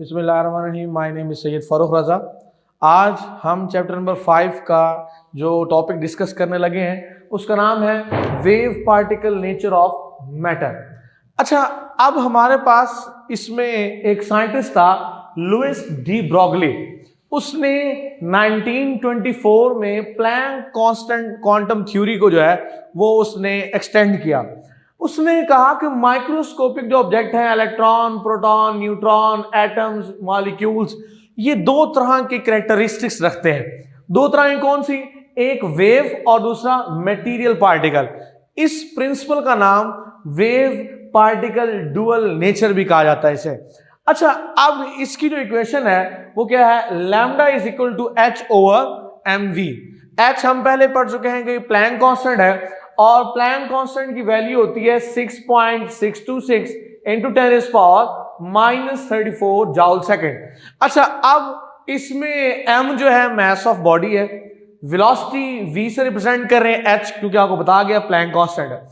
बिस्मिल्लाहिर्रहमानिर्रहीम। My name is Syed Farooq Raza. आज हम चैप्टर नंबर 5 का जो टॉपिक डिस्कस करने लगे हैं उसका नाम है wave particle nature of matter. अच्छा, अब हमारे पास इसमें एक साइंटिस्ट था लुइस डी ब्रॉगली। उसने 1924 में प्लैंक कांस्टेंट क्वांटम थ्योरी को जो है वो उसने एक्सटेंड किया। उसने कहा कि माइक्रोस्कोपिक जो ऑब्जेक्ट है, electron, proton, neutron, atoms, molecules, ये दो तरह के कैरेक्टरिस्टिक्स रखते हैं। दो तरह की कौन सी? एक वेव और दूसरा मटेरियल पार्टिकल। इस प्रिंसिपल का नाम वेव पार्टिकल डुअल नेचर भी कहा जाता है इसे। अच्छा, अब इसकी जो इक्वेशन है वो क्या है? Lambda is equal to H over M V. H हम पहले पढ़ चुके हैं कि प्लैंक कांस्टेंट है और प्लैंक कांस्टेंट की वैल्यू होती है 6.626 इंटू 10⁻⁻34 जॉल सेकेंड। अच्छा, अब इसमें m जो है मास ऑफ बॉडी है, वेलोसिटी v से रिप्रेजेंट कर रहे हैं h, क्योंकि आपको बता गया प्लैंक कांस्टेंट है।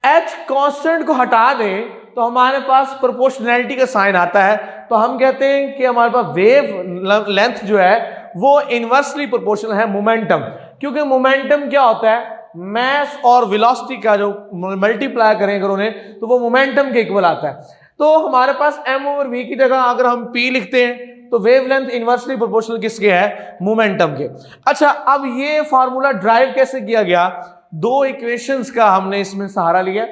h कांस्टेंट को हटा दें तो हमारे पास प्रोपोर्शनैलिटी का साइन आता है। तो हम कहते हैं कि हमारे पास वेव लेंथ जो है वो इनवर्सली प्रोपोर्शनल है मोमेंटम, क्योंकि मोमेंटम क्या होता है? मैस और वेलोसिटी का जो मल्टीप्लाई करें अगर उन्हें तो वो मोमेंटम के इक्वल आता है। तो हमारे पास m ओवर v की जगह अगर हम p लिखते हैं तो वेवलेंथ इनवर्सली प्रोपोर्शनल किसके है? मोमेंटम के। अच्छा, अब ये फार्मूला ड्राइव कैसे किया गया? दो इक्वेशंस का हमने इसमें सहारा लिया।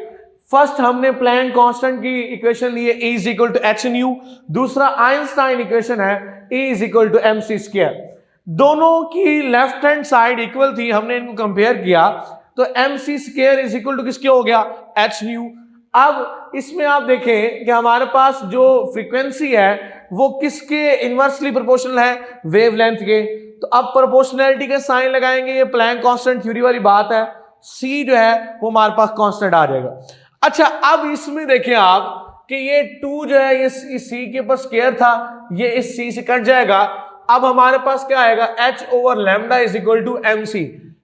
फर्स्ट हमने प्लैंक कांस्टेंट की इक्वेशन ली है E is equal to H nu. दूसरा आइंस्टाइन इक्वेशन है E is equal to M C square. दोनों की लेफ्ट हैंड साइड इक्वल थी, हमने इनको कंपेयर किया तो M C square is equal to किसके हो गया? H nu. अब इसमें आप देखें कि हमारे पास जो फ्रीक्वेंसी है वो किसके इनवर्सली प्रोपोर्शनल है? वेवलेंथ के। तो अब प्रोपोर्शनैलिटी का साइन लगाएंगे, ये प्लैंक कांस्टेंट थ्योरी वाली बात है। c जो है वो हमारे पास कांस्टेंट आ जाएगा। अच्छा, अब इसमें देखें आप कि ये 2 जो है ये c के ऊपर स्क्वायर था, ये इस c से कट जाएगा। अब हमारे पास क्या आएगा? h over lambda is equal to M C.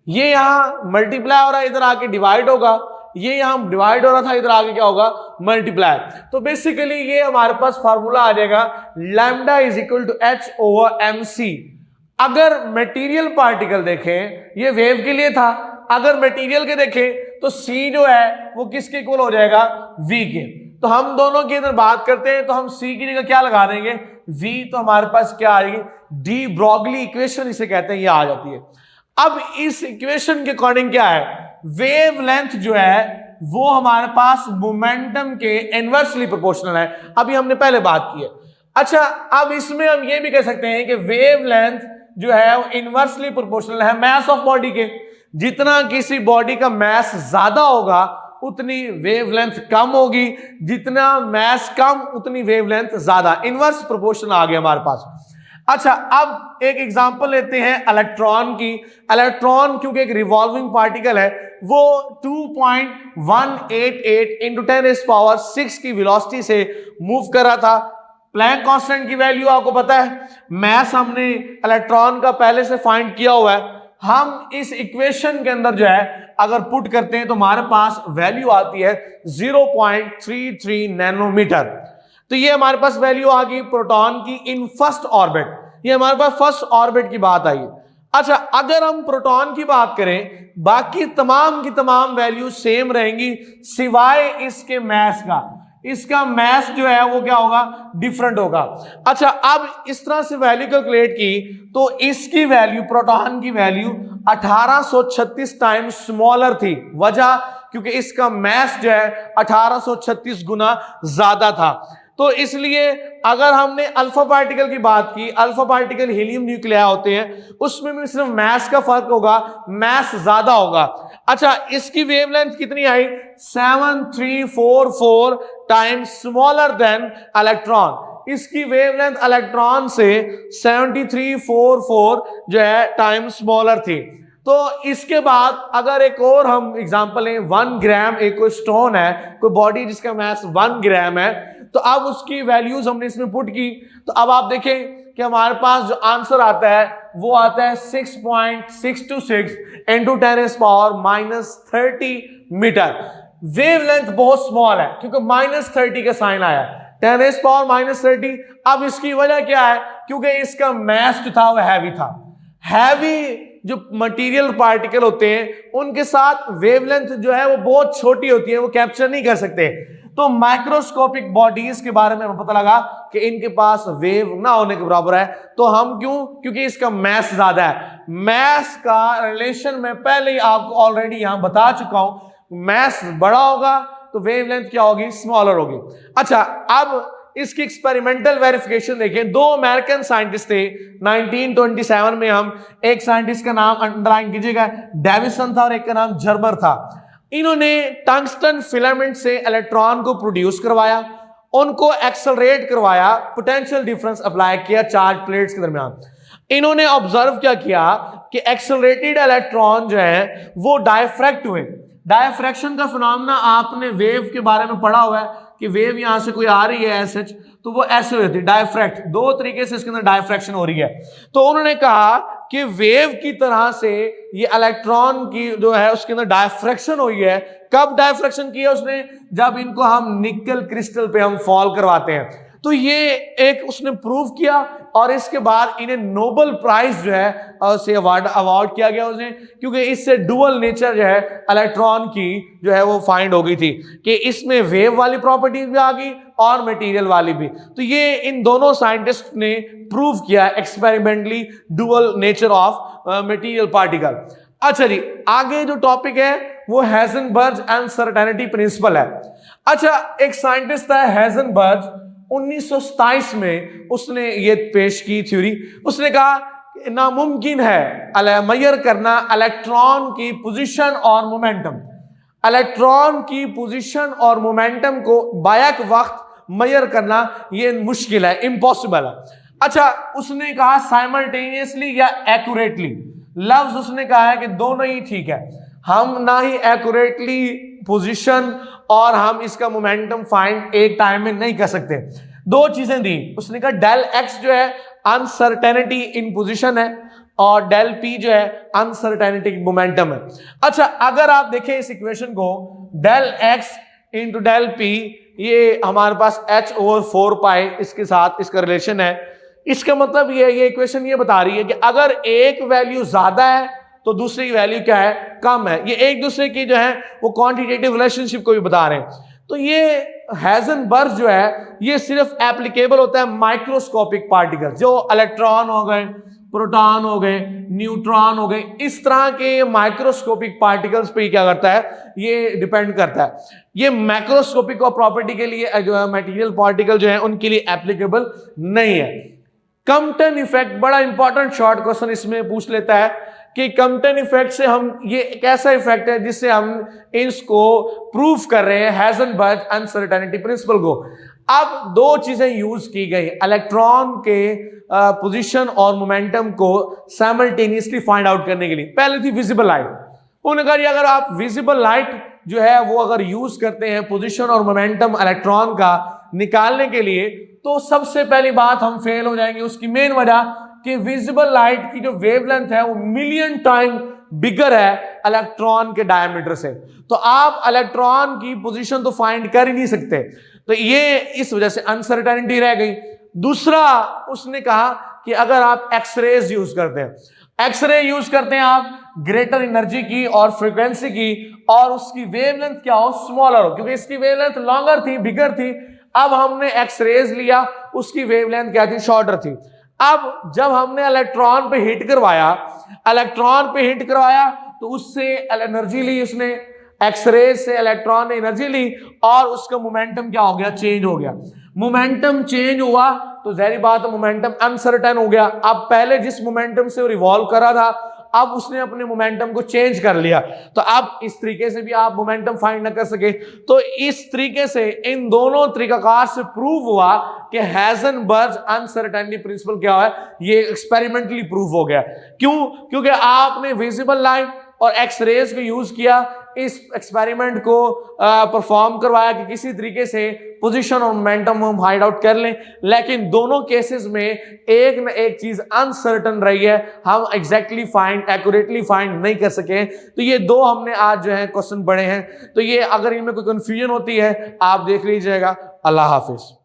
ये यहां मल्टीप्लाई हो रहा है, इधर आके डिवाइड होगा। ये यहां डिवाइड हो रहा था, इधर आगे क्या होगा? मल्टीप्लाई। तो बेसिकली ये हमारे पास फार्मूला आ जाएगा lambda is equal to H over M C. अगर मटेरियल पार्टिकल देखें, ये वेव के लिए था, अगर मटेरियल के देखें तो c जो है वो किसके इक्वल हो जाएगा? v के। तो हम दोनों की अगर बात करते हैं तो हम c की जगह क्या लगा देंगे? v। तो हमारे पास क्या आएगी? डी ब्रॉगली इक्वेशन इसे कहते हैं, ये आ जाती है। अब इस इक्वेशन के अकॉर्डिंग क्या है? वेव लेंथ जो है वो हमारे पास मोमेंटम के इनवर्सली प्रोपोर्शनल है। अभी हमने पहले बात की है। अच्छा, अब इसमें हम ये भी कह सकते हैं कि वेव लेंथ जो है वो इनवर्सली प्रोपोर्शनल है मास ऑफ बॉडी के। जितना किसी बॉडी का मास ज्यादा होगा उतनी वेवलेंथ कम होगी, जितना मास कम उतनी वेवलेंथ ज्यादा। इनवर्स प्रोपोर्शन आ गया हमारे पास। अच्छा, अब एक एग्जांपल लेते हैं इलेक्ट्रॉन की। इलेक्ट्रॉन क्योंकि एक रिवॉल्विंग पार्टिकल है, वो 2.188 इंटू 10⁻⁶ की वेलोसिटी से मूव कर रहा था। प्लैंक कांस्टेंट की वैल्यू आपको पता है, मास हमने इलेक्ट्रॉन का पहले से फाइंड किया हुआ है। हम इस इक्वेशन के अंदर जो है अगर पुट करते हैं तो हमारे पास वैल्यू आती है 0.33 नैनोमीटर। तो ये हमारे पास वैल्यू आ गई प्रोटॉन की इन फर्स्ट ऑर्बिट। ये हमारे पास फर्स्ट ऑर्बिट की बात आई। अच्छा, अगर हम प्रोटॉन की बात करें, बाकी तमाम की तमाम वैल्यू सेम रहेंगी सिवाय इसके मास का। इसका मास जो है वो क्या होगा? डिफरेंट होगा। अच्छा, अब इस तरह से वैल्यू कैलकुलेट की तो इसकी वैल्यू, प्रोटॉन की वैल्यू 1836 टाइम्स स्मॉलर थी। वजह क्योंकि इसका मास जो है 1836 गुना ज्यादा था। तो इसलिए अगर हमने अल्फा पार्टिकल की बात की, अल्फा पार्टिकल हीलियम न्यूक्लिया होते हैं, उसमें भी सिर्फ मास का फर्क होगा, मास ज्यादा होगा। अच्छा, इसकी वेवलेंथ कितनी आई? 7344 टाइम्स स्मॉलर देन इलेक्ट्रॉन। इसकी वेवलेंथ इलेक्ट्रॉन से 7344 जो है टाइम स्मॉलर थी। तो इसके बाद अगर एक और हम एग्जांपल लें, 1 ग्राम एक कोई स्टोन है, कोई बॉडी जिसका मास 1 ग्राम है, तो अब उसकी वैल्यूज हमने इसमें पुट की तो अब आप देखें कि हमारे पास जो आंसर आता है वो आता है 6.626 इंटू 10⁻⁻30 मीटर। वेवलेंथ बहुत स्मॉल है क्योंकि -30 का साइन आया है। 10⁻⁻30। अब इसकी वजह क्या है, क्योंकि इसका मास जो था वो हैवी था। हैवी जो मटेरियल पार्टिकल होते हैं उनके साथ वेवलेंथ जो है वो बहुत छोटी होती है, वो कैप्चर नहीं कर सकते। तो माइक्रोस्कोपिक बॉडीज के बारे में हमें पता लगा कि इनके पास वेव ना होने के बराबर है। तो हम क्यों, क्योंकि इसका मास ज्यादा है। मास का रिलेशन मैं पहले ही आपको ऑलरेडी यहां बता चुका हूं, मास बड़ा होगा तो वेवलेंथ क्या होगी, स्मॉलर होगी। अच्छा, अब इसकी एक्सपेरिमेंटल वेरिफिकेशन देखें। दो अमेरिकन साइंटिस्ट थे 1927 में। हम एक साइंटिस्ट का नाम अंडरलाइन कीजिएगा, डेविसन था, और एक का नाम जर्मर था। इन्होंने टंगस्टन फिलामेंट से इलेक्ट्रॉन को प्रोड्यूस करवाया, उनको एक्सेलरेट करवाया, पोटेंशियल डिफरेंस अप्लाई किया चार्ज प्लेट्स के दरमियान। इन्होंने ऑब्जर्व क्या किया कि एक्सेलरेटेड इलेक्ट्रॉन जो है वो डायफ्रैक्ट हुए। डायफ्रैक्शन का फिनोमेना आपने वेव के बारे में पढ़ा हुआ है कि वेव यहां से कोई आ रही है ऐसे, तो वो ऐसे होती है डायफ्रैक्ट। दो तरीके से इसके अंदर डायफ्रैक्शन हो रही है। तो उन्होंने कहा कि वेव की तरह से ये इलेक्ट्रॉन की जो है उसके अंदर डायफ्रैक्शन हुई है। कब डायफ्रैक्शन की है उसने, जब इनको हम निकल क्रिस्टल पे हम फॉल करवाते हैं। तो ये एक उसने प्रूव किया, और इसके बाद इन्हें नोबेल प्राइज जो है से अवार्ड किया गया उन्हें, क्योंकि इससे डुअल नेचर जो है इलेक्ट्रॉन की जो है वो फाइंड हो गई थी कि इसमें वेव वाली प्रॉपर्टीज भी आ गई और मटेरियल वाली भी। तो ये इन दोनों साइंटिस्ट ने प्रूव किया experimentally dual nature of material particle. अच्छा जी, आगे जो टॉपिक है वो हेजनबर्ग अनसर्टेनिटी प्रिंसिपल है। अच्छा, एक साइंटिस्ट था हेजनबर्ग, 1927 में उसने ये पेश की थ्योरी। उसने कहा नामुमकिन है मेजर करना इलेक्ट्रॉन की पोजीशन और मोमेंटम। इलेक्ट्रॉन की पोजीशन और मोमेंटम को बैक वक्त मेजर करना ये मुश्किल है, इम्पॉसिबल है। अच्छा, उसने कहा साइमल्टेनियसली या एक्यूरेटली। लफ्ज उसने कहा है कि दोनों ही ठीक है, हम ना ही एक्यूरेटली पोजीशन और हम इसका मोमेंटम फाइंड एक टाइम में नहीं कर सकते। दो चीजें दी उसने कहा, डेल एक्स जो है अनसर्टेनिटी इन पोजीशन है, और डेल पी जो है अनसर्टेनिटी मोमेंटम है। अच्छा, अगर आप देखें इस इक्वेशन को, del X into del P, ये हमारे पास h/4 इसके साथ इसका रिलेशन है। इसका मतलब ये इक्वेशन ये बता रही है कि अगर एक वैल्यू ज्यादा है तो दूसरी वैल्यू क्या है, कम है। ये एक दूसरे की जो है वो क्वांटिटेटिव रिलेशनशिप को भी बता रहे हैं। तो ये हेजनबर्ग जो है ये सिर्फ एप्लीकेबल होता है माइक्रोस्कोपिक पार्टिकल, जो इलेक्ट्रॉन हो गए, प्रोटॉन हो गए, न्यूट्रॉन हो गए, इस तरह के माइक्रोस्कोपिक पार्टिकल्स पे क्या करता है, ये डिपेंड करता है। ये मैक्रोस्कोपिक प्रॉपर्टी के लिए जो है मटेरियल पार्टिकल जो है उनके लिए एप्लीकेबल नहीं है। कम्पटन इफेक्ट बड़ा इंपॉर्टेंट शॉर्ट क्वेश्चन इसमें पूछ लेता है कि कम्पटन इफेक्ट से हम ये एक ऐसा इफेक्ट है जिससे हम इसको प्रूफ कर रहे हैं हेजनबर्ग अनसर्टेनिटी प्रिंसिपल को। अब दो चीजें यूज की गई इलेक्ट्रॉन के पोजीशन और मोमेंटम को साइमल्टेनियसली फाइंड आउट करने के लिए। पहले थी विजिबल लाइट। उन्होंने कहा अगर आप विजिबल लाइट जो है वो अगर यूज करते हैं पोजीशन और मोमेंटम इलेक्ट्रॉन का निकालने के लिए, तो सबसे पहली बात हम फेल हो जाएंगे। उसकी मेन वजह कि विजिबल लाइट की जो वेवलेंथ है वो मिलियन टाइम बिगर है इलेक्ट्रॉन के डायमीटर से। तो आप इलेक्ट्रॉन की पोजीशन तो फाइंड कर ही नहीं सकते। तो ये इस वजह से अनसर्टेनिटी रह गई। दूसरा उसने कहा कि अगर आप एक्सरेज यूज करते हैं, एक्सरे यूज करते हैं आप ग्रेटर एनर्जी की और फ्रीक्वेंसी की, और उसकी वेवलेंथ क्या हो, स्मॉलर हो, क्योंकि इसकी वेवलेंथ लॉन्गर थी, बिगर थी। अब हमने एक्सरेज लिया, उसकी वेवलेंथ क्या थी, शॉर्टर थी। अब जब हमने इलेक्ट्रॉन पे हिट करवाया, तो उससे एनर्जी ली उसने, एक्सरे से इलेक्ट्रॉन ने एनर्जी ली और उसका मोमेंटम क्या हो गया, चेंज हो गया। मोमेंटम चेंज हुआ तो जाहिर बात है मोमेंटम अनसर्टेन हो गया। अब पहले जिस मोमेंटम से वो रिवॉल्व कर रहा था, अब उसने अपने मोमेंटम को चेंज कर लिया। तो अब इस तरीके से भी आप मोमेंटम फाइंड ना कर सके। तो इस तरीके से इन दोनों तरीकाकार से प्रूव हुआ कि हेजनबर्ग अनसर्टेनिटी प्रिंसिपल क्या है, ये एक्सपेरिमेंटली प्रूव हो गया। क्यों? क्योंकि आपने विजिबल लाइट और एक्सरेज को यूज किया, इस एक्सपेरिमेंट को परफॉर्म करवाया कि किसी तरीके से पोजीशन और मोमेंटम हम फाइंड आउट कर लें। लेकिन दोनों केसेस में एक न एक चीज अनसर्टन रही है, हम एग्जैक्टली एक्यूरेटली फाइंड नहीं कर सके। तो ये दो हमने आज जो है क्वेश्चन पढ़े हैं। तो ये अगर इनमें कोई कंफ्यूजन होती है आप देख लीजिएगा। अल्लाह हाफिज।